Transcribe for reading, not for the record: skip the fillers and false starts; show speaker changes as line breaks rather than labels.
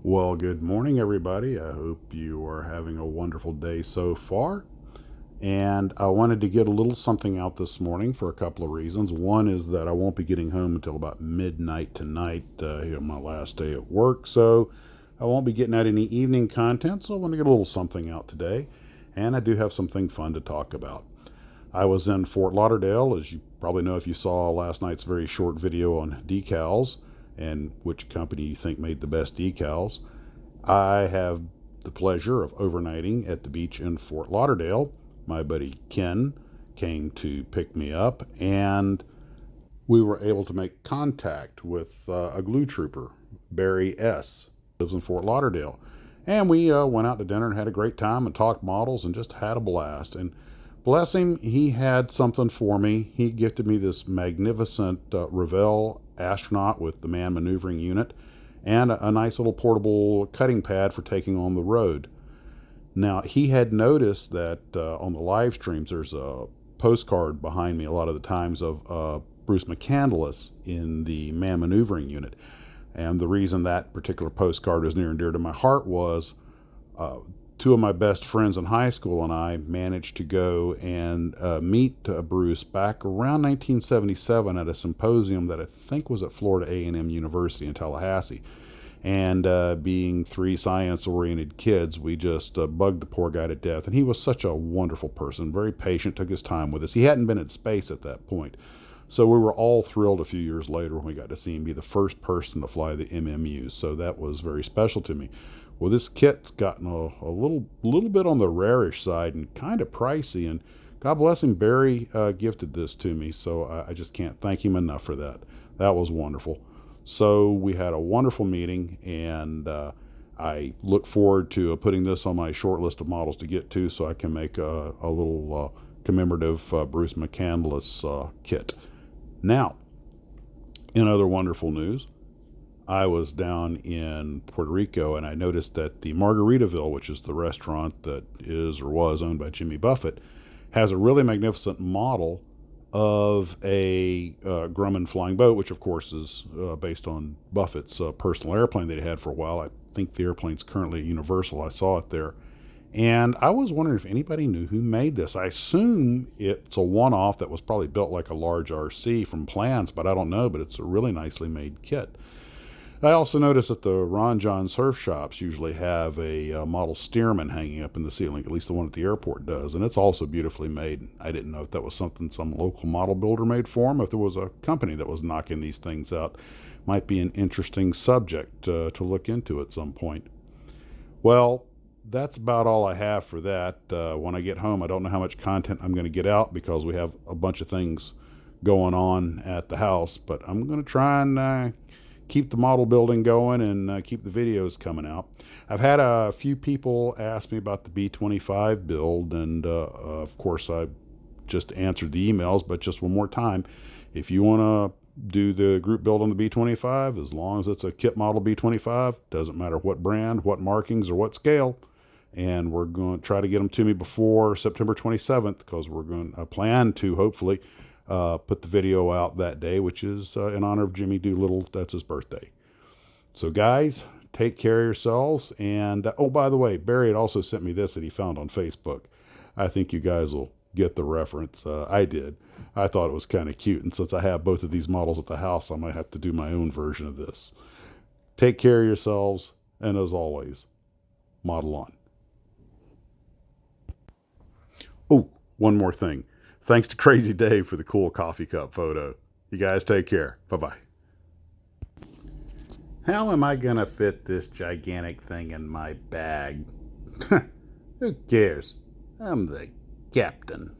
Well, good morning, everybody. I hope you are having a wonderful day so far. And I wanted to get a little something out this morning for a couple of reasons. One is that I won't be getting home until about midnight tonight, here on my last day at work. So I won't be getting out any evening content. So I want to get a little something out today. And I do have something fun to talk about. I was in Fort Lauderdale, as you probably know if you saw last night's very short video on decals and which company you think made the best decals. I have the pleasure of overnighting at the beach in Fort Lauderdale. My buddy Ken came to pick me up, and we were able to make contact with a glue trooper, Barry S. Lives in Fort Lauderdale. And we went out to dinner and had a great time and talked models and just had a blast. And bless him, he had something for me. He gifted me this magnificent Revell astronaut with the man maneuvering unit and a nice little portable cutting pad for taking on the road. Now, he had noticed that on the live streams, there's a postcard behind me a lot of the times of Bruce McCandless in the man maneuvering unit. And the reason that particular postcard is near and dear to my heart was two of my best friends in high school and I managed to go and meet Bruce back around 1977 at a symposium that I think was at Florida A&M University in Tallahassee. And being three science-oriented kids, we just bugged the poor guy to death. And he was such a wonderful person, very patient, took his time with us. He hadn't been in space at that point. So we were all thrilled a few years later when we got to see him be the first person to fly the MMU. So that was very special to me. Well, this kit's gotten a little bit on the rarish side and kind of pricey. And God bless him, Barry gifted this to me. So I just can't thank him enough for that. That was wonderful. So we had a wonderful meeting, and I look forward to putting this on my short list of models to get to so I can make a little commemorative Bruce McCandless kit. Now, in other wonderful news, I was down in Puerto Rico and I noticed that the Margaritaville, which is the restaurant that is or was owned by Jimmy Buffett, has a really magnificent model of a Grumman flying boat, which of course is based on Buffett's personal airplane that he had for a while. I think the airplane's currently at Universal. I saw it there. And I was wondering if anybody knew who made this. I assume it's a one-off that was probably built like a large RC from plans, but I don't know, but it's a really nicely made kit. I also noticed that the Ron John surf shops usually have a model Stearman hanging up in the ceiling, at least the one at the airport does, and it's also beautifully made. I didn't know if that was something some local model builder made for them, if there was a company that was knocking these things out. Might be an interesting subject to look into at some point. Well, that's about all I have for that. When I get home, I don't know how much content I'm going to get out because we have a bunch of things going on at the house, but I'm going to try and keep the model building going and keep the videos coming out. I've had a few people ask me about the B25 build, and of course I just answered the emails, but just one more time, if you want to do the group build on the B25, as long as it's a kit model B25, doesn't matter what brand, what markings, or what scale, and we're going to try to get them to me before September 27th because we're going to plan to hopefully put the video out that day, which is in honor of Jimmy Doolittle. That's his birthday. So guys, take care of yourselves. And oh, by the way, Barry had also sent me this that he found on Facebook. I think you guys will get the reference. I did. I thought it was kind of cute. And since I have both of these models at the house, I might have to do my own version of this. Take care of yourselves. And as always, model on. Oh, one more thing. Thanks to Crazy Dave for the cool coffee cup photo. You guys take care. Bye-bye. How am I going to fit this gigantic thing in my bag? Who cares? I'm the captain.